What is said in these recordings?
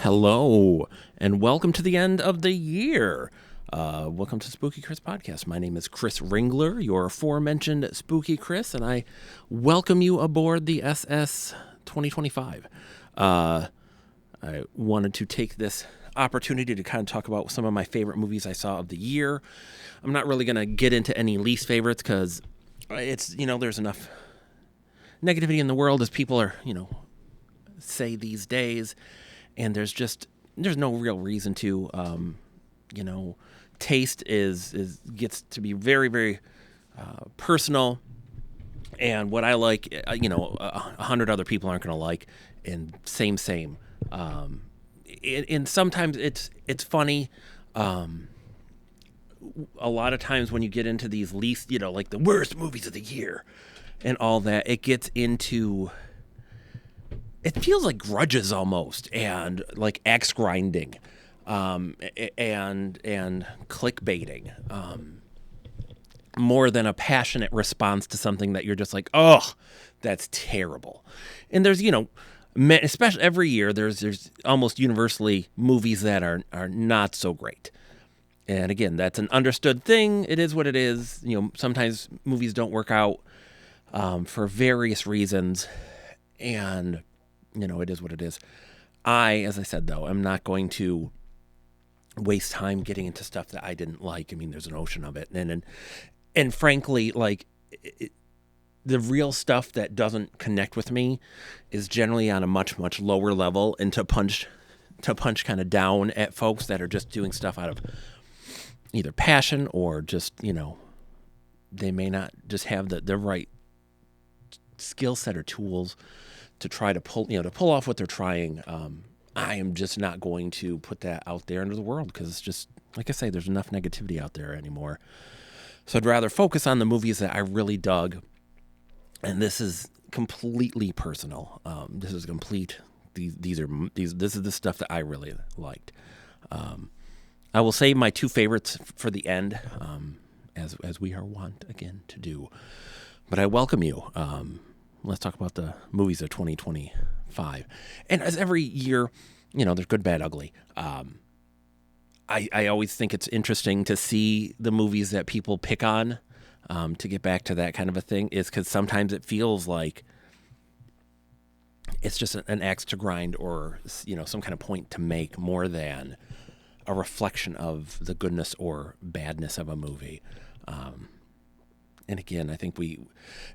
Hello, and welcome to the end of the year. Welcome to Spooky Chris Podcast. My name is Chris Ringler, your aforementioned Spooky Chris, and I welcome you aboard the SS 2025. I wanted to take this opportunity to kind of talk about some of my favorite movies I saw of the year. I'm not really going to get into any least favorites because it's, there's enough negativity in the world as people are, say these days. And there's no real reason to, taste gets to be very, very personal. And what I like, 100 other people aren't going to like, and same. And sometimes it's funny. A lot of times when you get into these least, like the worst movies of the year and all that, it gets into... It feels like grudges almost, and like axe grinding, and clickbaiting, more than a passionate response to something that you're just like, oh, that's terrible. And there's, especially every year, there's almost universally movies that are not so great. And again, that's an understood thing. It is what it is. Sometimes movies don't work out for various reasons, and it is what it is. As I said, though, I'm not going to waste time getting into stuff that I didn't like. I mean, there's an ocean of it. And frankly, the real stuff that doesn't connect with me is generally on a much, much lower level, and to punch kind of down at folks that are just doing stuff out of either passion or just, they may not just have the right skill set or tools to try to pull off what they're trying. I am just not going to put that out there into the world because it's just, like I say, there's enough negativity out there anymore. So I'd rather focus on the movies that I really dug. And this is completely personal. This is complete. This is the stuff that I really liked. I will save my two favorites for the end, as we are wont again to do. But I welcome you. Let's talk about the movies of 2025. And as every year, there's good, bad, ugly. I always think it's interesting to see the movies that people pick on, to get back to that kind of a thing, is because sometimes it feels like it's just an axe to grind or, some kind of point to make more than a reflection of the goodness or badness of a movie. And again, I think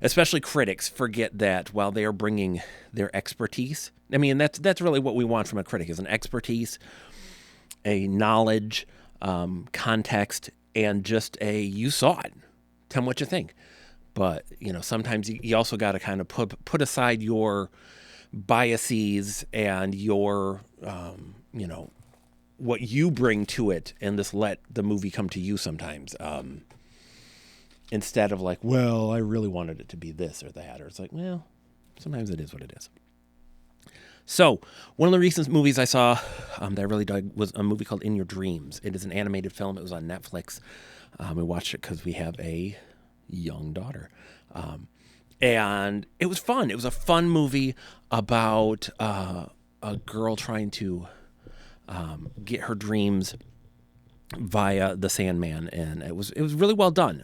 especially critics, forget that while they are bringing their expertise, I mean, that's really what we want from a critic, is an expertise, a knowledge, context, and just you saw it. Tell me what you think. But, sometimes you also got to kind of put aside your biases and your, what you bring to it, and just let the movie come to you sometimes. Instead of like, well, I really wanted it to be this or that. Or it's like, well, sometimes it is what it is. So one of the recent movies I saw that I really dug was a movie called In Your Dreams. It is an animated film. It was on Netflix. We watched it because we have a young daughter. And it was fun. It was a fun movie about a girl trying to get her dreams via the Sandman. And it was really well done.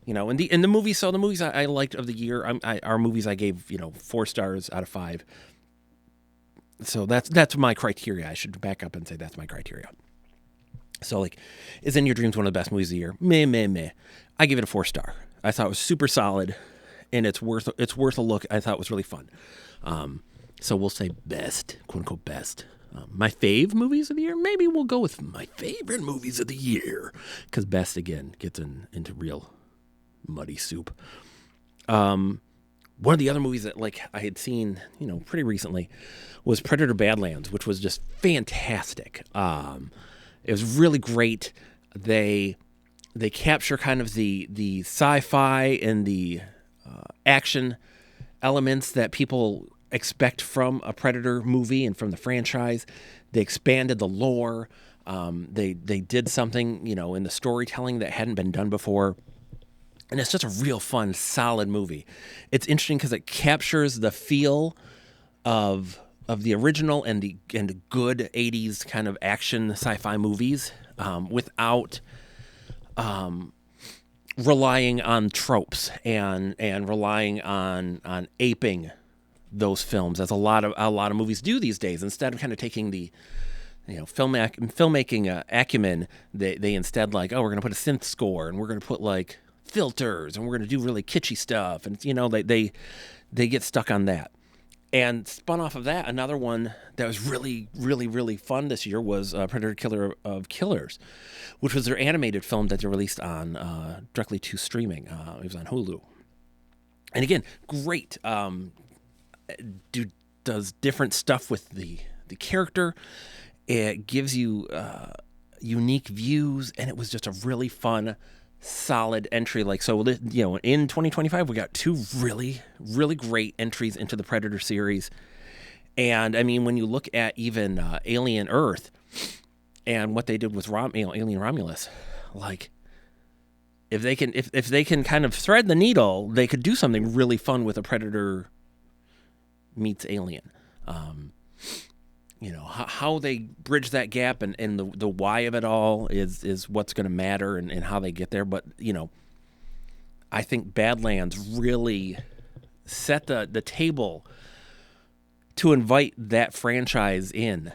In the movies, so the movies I liked of the year, our movies I gave, 4 stars out of 5. So that's my criteria. I should back up and say that's my criteria. So is In Your Dreams one of the best movies of the year? Meh. I give it a 4 star. I thought it was super solid, and it's worth a look. I thought it was really fun. So we'll say best, quote unquote best. My fave movies of the year? Maybe we'll go with my favorite movies of the year, because best again gets into real muddy soup. One of the other movies that I had seen, pretty recently was Predator Badlands, which was just fantastic. It was really great. They capture kind of the sci-fi and the action elements that people expect from a Predator movie and from the franchise. They expanded the lore. They did something, in the storytelling that hadn't been done before. And it's just a real fun, solid movie. It's interesting because it captures the feel of the original and the good 80s kind of action sci-fi movies, without relying on tropes and relying on aping those films, as a lot of movies do these days. Instead of kind of taking the filmmaking acumen, they instead like, oh, we're going to put a synth score and we're going to put like filters and we're going to do really kitschy stuff, and they get stuck on that. And spun off of that, another one that was really, really, really fun this year was Predator: Killer of Killers, which was their animated film that they released on directly to streaming. It was on Hulu. And again, great. Does different stuff with the character. It gives you unique views, and it was just a really fun, solid entry. Like, so, in 2025, we got two really, really great entries into the Predator series. And I mean, when you look at even Alien Earth and what they did with Alien Romulus, like, if they can kind of thread the needle, they could do something really fun with a Predator meets Alien. How they bridge that gap and the why of it all is what's going to matter, and how they get there. But, I think Badlands really set the table to invite that franchise in,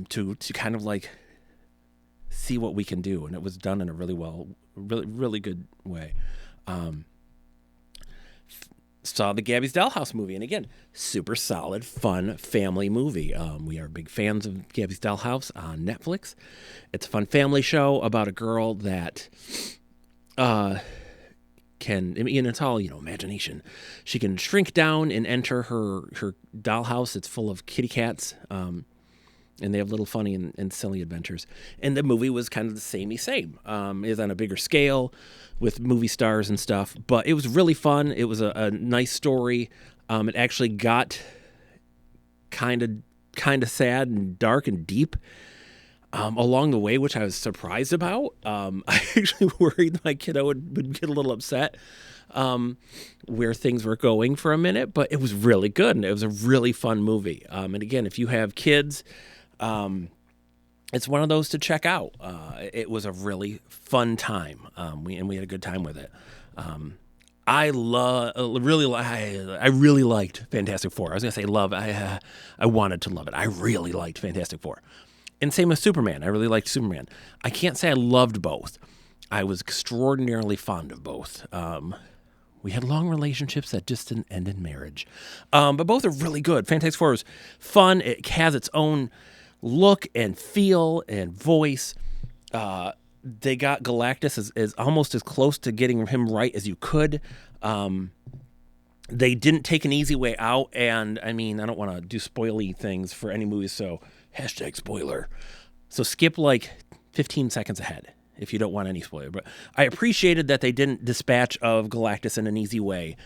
to kind of like see what we can do. And it was done in a really good way. Saw the Gabby's Dollhouse movie, and again, super solid, fun family movie. We are big fans of Gabby's Dollhouse on Netflix. It's a fun family show about a girl that it's all, imagination. She can shrink down and enter her dollhouse. It's full of kitty cats, and they have little funny and silly adventures. And the movie was kind of the same. Is on a bigger scale with movie stars and stuff, but it was really fun. It was a nice story. It actually got kind of sad and dark and deep along the way, which I was surprised about. I actually worried my kiddo would get a little upset where things were going for a minute, but it was really good, and it was a really fun movie. And again, if you have kids, it's one of those to check out. It was a really fun time. We had a good time with it. I really liked Fantastic Four. I was gonna say love. I wanted to love it. I really liked Fantastic Four, and same with Superman. I really liked Superman. I can't say I loved both. I was extraordinarily fond of both. We had long relationships that just didn't end in marriage, but both are really good. Fantastic Four was fun. It has its own look and feel and voice. They got Galactus as almost as close to getting him right as you could. They didn't take an easy way out, and I mean, I don't want to do spoily things for any movies, so #spoiler. So skip like 15 seconds ahead if you don't want any spoiler. But I appreciated that they didn't dispatch of Galactus in an easy way,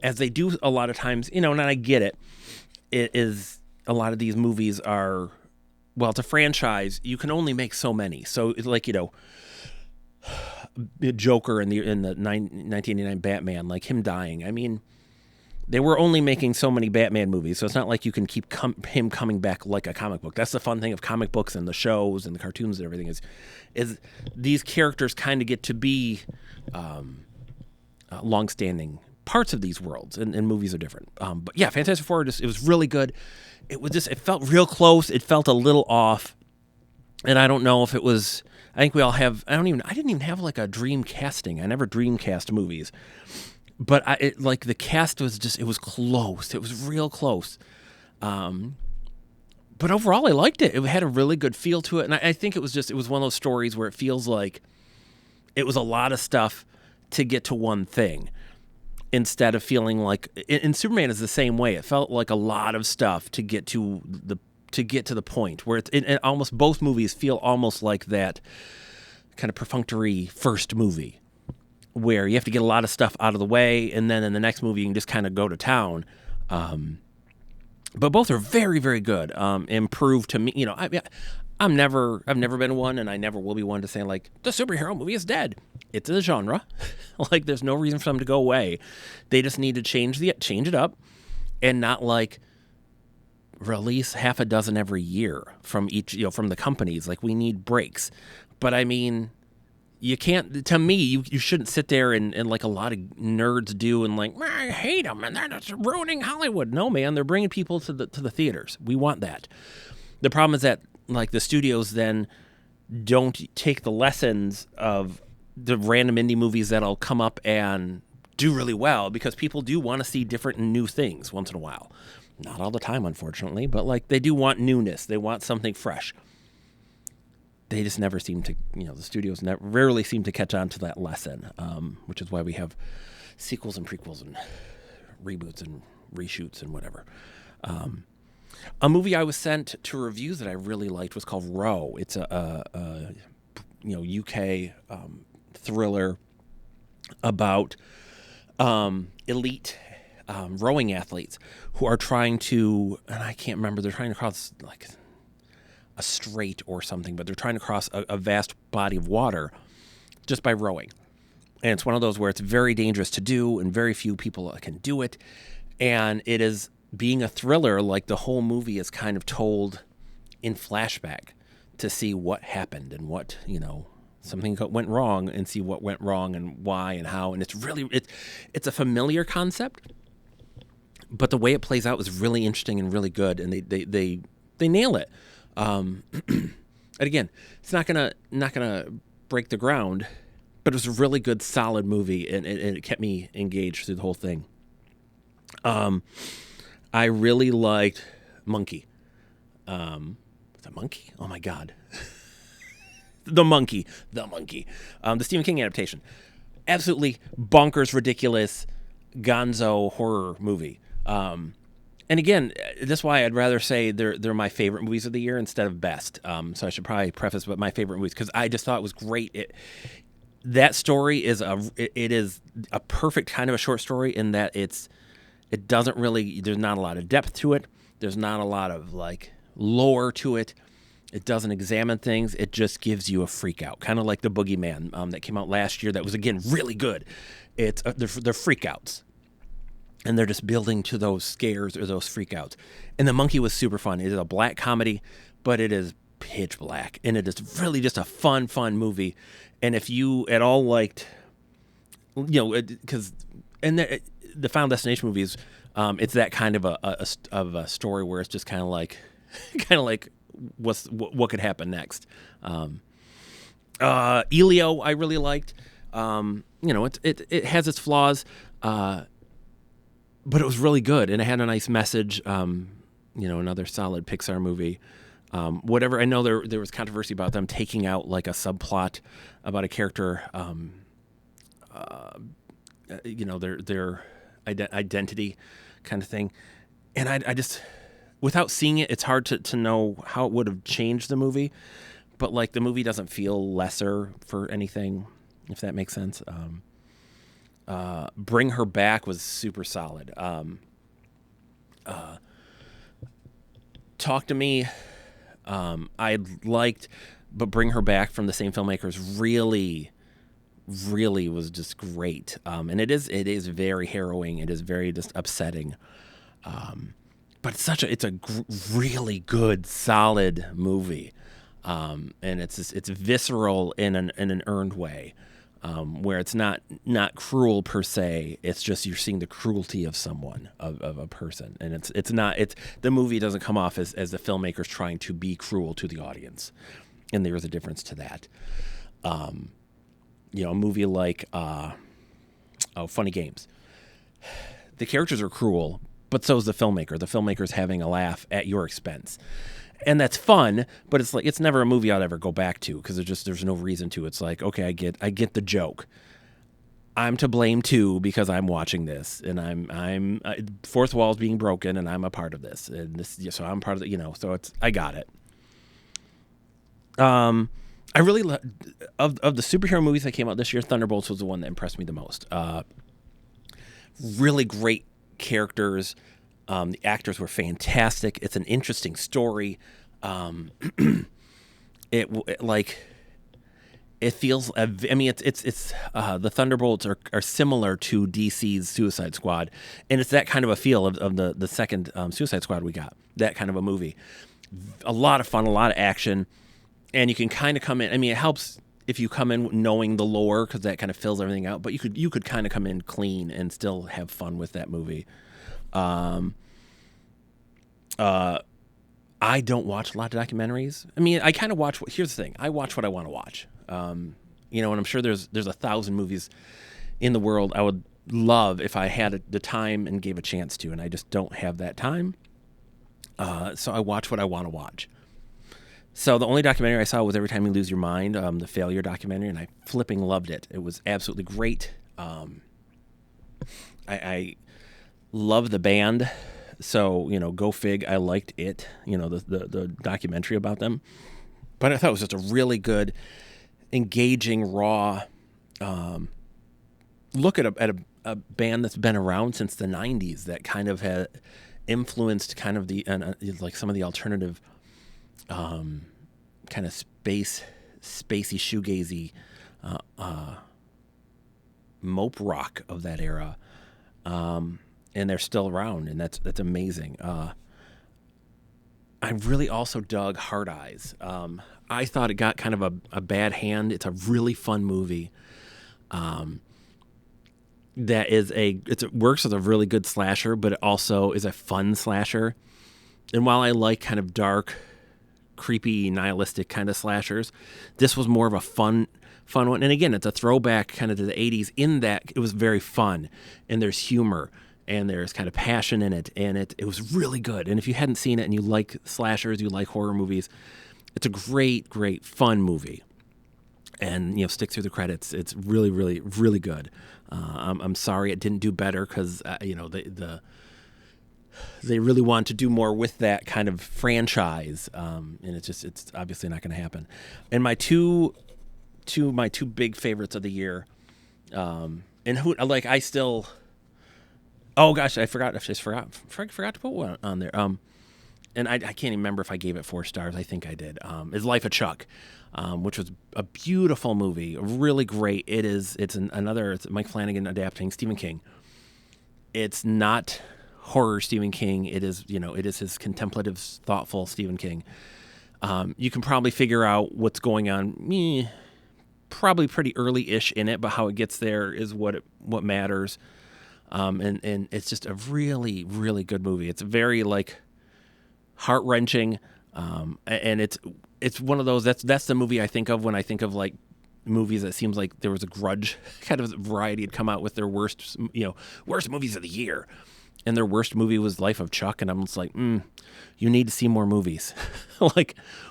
as they do a lot of times. And I get it. It is a lot of these movies are. Well, it's a franchise. You can only make so many. So, like, Joker in the 1989 Batman, like him dying. I mean, they were only making so many Batman movies, so it's not like you can keep him coming back like a comic book. That's the fun thing of comic books and the shows and the cartoons and everything is these characters kind of get to be long-standing parts of these worlds, and movies are different. But yeah, Fantastic Four, it was really good. It felt real close. It felt a little off. And I don't know if it was, I think we all have, I didn't even have like a dream casting. I never dream cast movies. But the cast was it was close. It was real close. But overall, I liked it. It had a really good feel to it. And I think it was one of those stories where it feels like it was a lot of stuff to get to one thing. Instead of feeling like, and Superman is the same way. It felt like a lot of stuff to get to the point where it almost both movies feel almost like that kind of perfunctory first movie where you have to get a lot of stuff out of the way, and then in the next movie you can just kind of go to town. But both are very, very good. Improved to me, I've never been one, and I never will be one to say like the superhero movie is dead. It's a genre. Like there's no reason for them to go away. They just need to change it up, and not like release half a dozen every year from each, from the companies. Like, we need breaks. But I mean, you can't, to me, you shouldn't sit there and like a lot of nerds do and like, I hate them and they're just ruining Hollywood. No, man, they're bringing people to the theaters. We want that. The problem is that like the studios then don't take the lessons of the random indie movies that'll come up and do really well, because people do want to see different and new things once in a while. Not all the time, unfortunately, but like they do want newness. They want something fresh. They just never seem to, the studios rarely seem to catch on to that lesson, which is why we have sequels and prequels and reboots and reshoots and whatever. A movie I was sent to reviews that I really liked was called Row. It's a UK thriller about elite rowing athletes who are trying to, and I can't remember, they're trying to cross like a strait or something, but they're trying to cross a vast body of water just by rowing. And it's one of those where it's very dangerous to do and very few people can do it. And it is, being a thriller, like the whole movie is kind of told in flashback to see what happened and what, something went wrong, and see what went wrong and why and how. And it's a familiar concept, but the way it plays out is really interesting and really good. And they nail it. And again, it's not gonna break the ground, but it was a really good, solid movie, and it kept me engaged through the whole thing. I really liked Monkey. The Monkey? Oh my God. The Monkey. The Stephen King adaptation. Absolutely bonkers, ridiculous, gonzo horror movie. And again, that's why I'd rather say they're my favorite movies of the year instead of best. So I should probably preface with my favorite movies, because I just thought it was great. That story is a perfect kind of a short story in that it doesn't really, there's not a lot of depth to it. There's not a lot of like lore to it. It doesn't examine things. It just gives you a freak out, kind of like The Boogeyman that came out last year. That was, again, really good. It's they're freak outs, and they're just building to those scares or those freak outs. And The Monkey was super fun. It is a black comedy, but it is pitch black, and it is really just a fun movie. And if you at all liked, because the Final Destination movies, it's that kind of a story where it's just kind of like what could happen next. Elio I really liked. It has its flaws, but it was really good, and it had a nice message. Another solid Pixar movie. Whatever. I know there was controversy about them taking out like a subplot about a character. Their identity kind of thing. And I just, without seeing it, it's hard to know how it would have changed the movie. But like the movie doesn't feel lesser for anything, if that makes sense. Bring Her Back was super solid. Talk to Me, I liked, but Bring Her Back from the same filmmakers really was just great. And it is very harrowing. It is very just upsetting. But it's a really good, solid movie. And it's visceral in an earned way, where it's not cruel per se. It's just you're seeing the cruelty of someone, of a person, and the movie doesn't come off as the filmmakers trying to be cruel to the audience, and there is a difference to that. A movie like Funny Games, the characters are cruel, but so is the filmmaker. The filmmaker's having a laugh at your expense. And that's fun, but it's never a movie I'd ever go back to, because there's no reason to. It's like, okay, I get the joke. I'm to blame too, because I'm watching this, and I'm fourth wall's being broken, and I'm a part of this, and this, so I'm part of the, so I got it. I really of the superhero movies that came out this year, Thunderbolts was the one that impressed me the most. Really great characters. The actors were fantastic. It's an interesting story. It it feels. I mean, it's the Thunderbolts are similar to DC's Suicide Squad, and it's that kind of a feel of the second Suicide Squad we got. That kind of a movie, a lot of fun, a lot of action, and you can kind of come in. I mean, it helps if you come in knowing the lore because that kind of fills everything out. But you could kind of come in clean and still have fun with that movie. I don't watch a lot of documentaries. I mean, I kind of watch. Here's the thing: I watch what I want to watch. And I'm sure there's 1,000 movies in the world I would love if I had the time and gave a chance to, and I just don't have that time. So I watch what I want to watch. So the only documentary I saw was Every Time You Lose Your Mind, the failure documentary, and I flipping loved it. It was absolutely great. I love the band. So, go fig, I liked it, the documentary about them. But I thought it was just a really good, engaging, raw look at a band that's been around since the 90s that kind of had influenced kind of the like some of the alternative kind of spacey, shoegazy mope rock of that era. And they're still around, and that's amazing. I really also dug Hard Eyes. I thought it got kind of a bad hand. It's a really fun movie. That is it works as a really good slasher, but it also is a fun slasher. And while I like kind of dark, creepy, nihilistic kind of slashers, this was more of a fun one. And again, it's a throwback kind of to the 80s in that it was very fun, and there's humor. And there's kind of passion in it, and it was really good. And if you hadn't seen it and you like slashers, you like horror movies, it's a great, great, fun movie. And, stick through the credits. It's really, really, really good. I'm sorry it didn't do better because, they really want to do more with that kind of franchise. And it's obviously not going to happen. And my two big favorites of the year, and I still... Oh gosh, I forgot to put one on there. And I can't even remember if I gave it 4 stars. I think I did. Is Life of Chuck, which was a beautiful movie, really great. It's Mike Flanagan adapting Stephen King. It's not horror Stephen King. It is his contemplative, thoughtful Stephen King. You can probably figure out what's going on. Probably pretty early-ish in it, but how it gets there is what matters. And it's just a really, really good movie. It's very heart-wrenching. And it's one of those, that's the movie I think of when I think of movies that seems like there was a Grudge kind of variety had come out with their worst movies of the year. And their worst movie was Life of Chuck. And I'm just like, you need to see more movies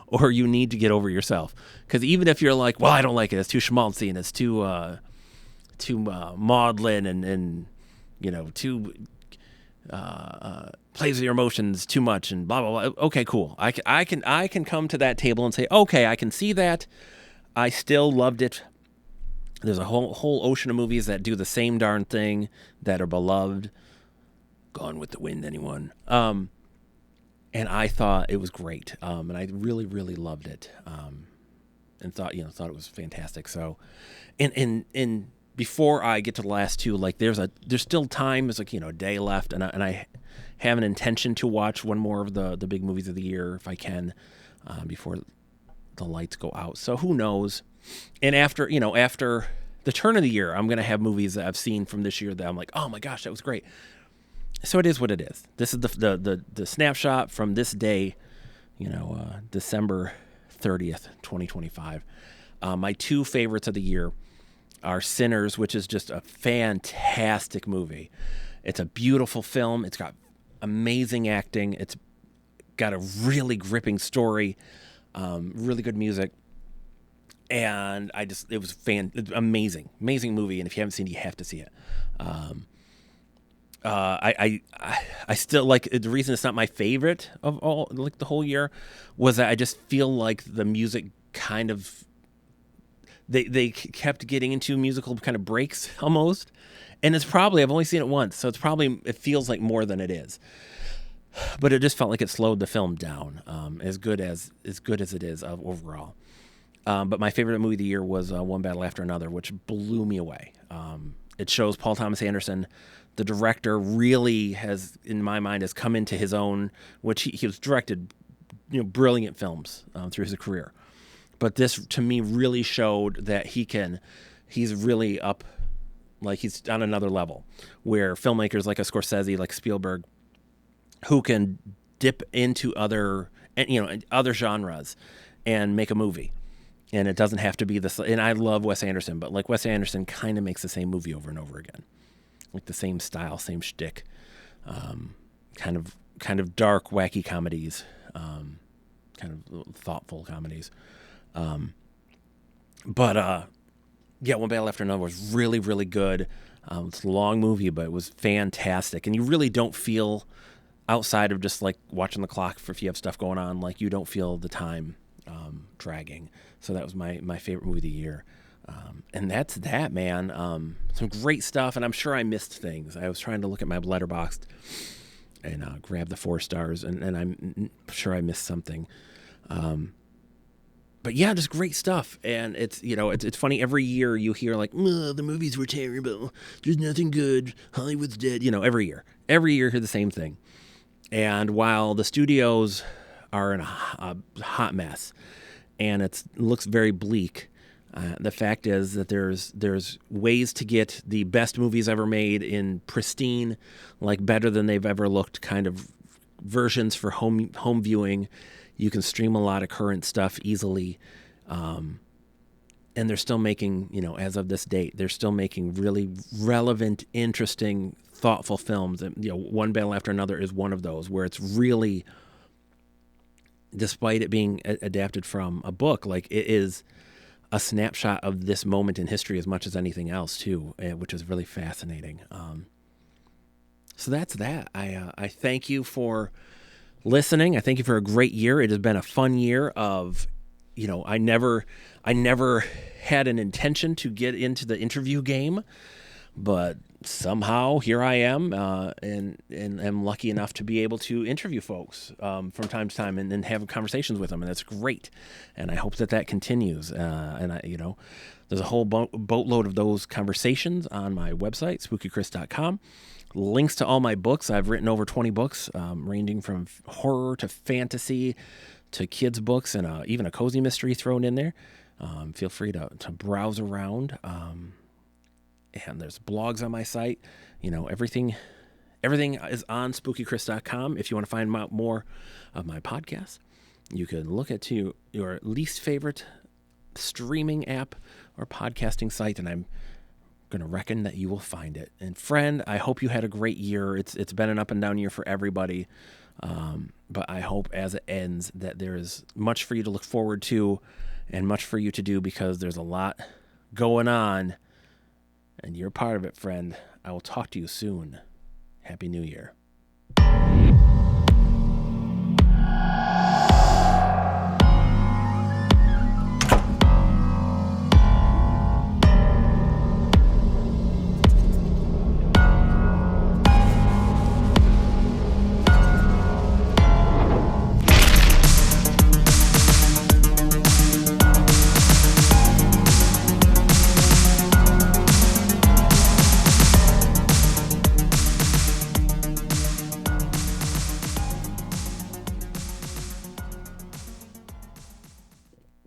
or you need to get over yourself. Cause even if you're like, well, I don't like it. It's too schmaltzy and it's too maudlin and too plays with your emotions too much and blah blah blah. Okay, cool. I can come to that table and say, okay, I can see that. I still loved it. There's a whole ocean of movies that do the same darn thing that are beloved. Gone with the Wind, anyone? And I thought it was great. And I really really loved it. And thought it was fantastic. So, and before I get to the last two, there's still time. There's a day left, and I have an intention to watch one more of the big movies of the year if I can, before the lights go out. So who knows? And after the turn of the year, I'm gonna have movies that I've seen from this year that I'm like, oh my gosh, that was great. So it is what it is. This is the snapshot from this day, December 30th, 2025. My 2 favorites of the year are Sinners, which is just a fantastic movie. It's a beautiful film. It's got amazing acting. It's got a really gripping story, really good music. And it was amazing movie. And if you haven't seen it, you have to see it. I still the reason it's not my favorite of all, the whole year, was that I just feel like the music kind of, they kept getting into musical kind of breaks almost. And it's probably, I've only seen it once, so it feels like more than it is. But it just felt like it slowed the film down, as good as it is overall. But my favorite movie of the year was One Battle After Another, which blew me away. It shows Paul Thomas Anderson, the director, really has, in my mind, has come into his own, which he was directed, brilliant films through his career. But this, to me, really showed that he's really up, like he's on another level, where filmmakers like a Scorsese, like Spielberg, who can dip into other genres and make a movie. And it doesn't have to be this. And I love Wes Anderson, but like Wes Anderson kind of makes the same movie over and over again, like the same style, same shtick, kind of dark, wacky comedies, kind of thoughtful comedies. But One Battle After Another was really, really good. It's a long movie, but it was fantastic. And you really don't feel, outside of just like watching the clock for if you have stuff going on, like you don't feel the time dragging. So that was my favorite movie of the year. And that's that, man. Some great stuff, and I'm sure I missed things. I was trying to look at my Letterboxd and grab the 4 stars, and I'm sure I missed something. But yeah, just great stuff. And it's funny, every year you hear like, the movies were terrible, there's nothing good, Hollywood's dead, every year you hear the same thing. And while the studios are in a hot mess and it looks very bleak, the fact is that there's ways to get the best movies ever made in pristine, like better than they've ever looked kind of versions for home viewing. You can stream a lot of current stuff easily. And they're still making, as of this date, they're still making really relevant, interesting, thoughtful films. And, One Battle After Another is one of those where it's really, despite it being adapted from a book, like it is a snapshot of this moment in history as much as anything else too, which is really fascinating. So that's that. I thank you for listening. I thank you for a great year. It has been a fun year of, I never had an intention to get into the interview game, but somehow here I am, and am lucky enough to be able to interview folks from time to time and have conversations with them, and that's great. And I hope that continues. And there's a whole boatload of those conversations on my website, spookychris.com. Links to all my books. I've written over 20 books, ranging from horror to fantasy to kids' books, and even a cozy mystery thrown in there. Feel free to browse around. And there's blogs on my site. Everything is on spookychris.com. If you want to find out more of my podcasts, you can look at your least favorite streaming app or podcasting site, and I'm going to reckon that you will find it. And friend, I hope you had a great year. It's been an up and down year for everybody. But I hope as it ends that there is much for you to look forward to and much for you to do, because there's a lot going on and you're part of it, friend. I will talk to you soon. Happy New Year.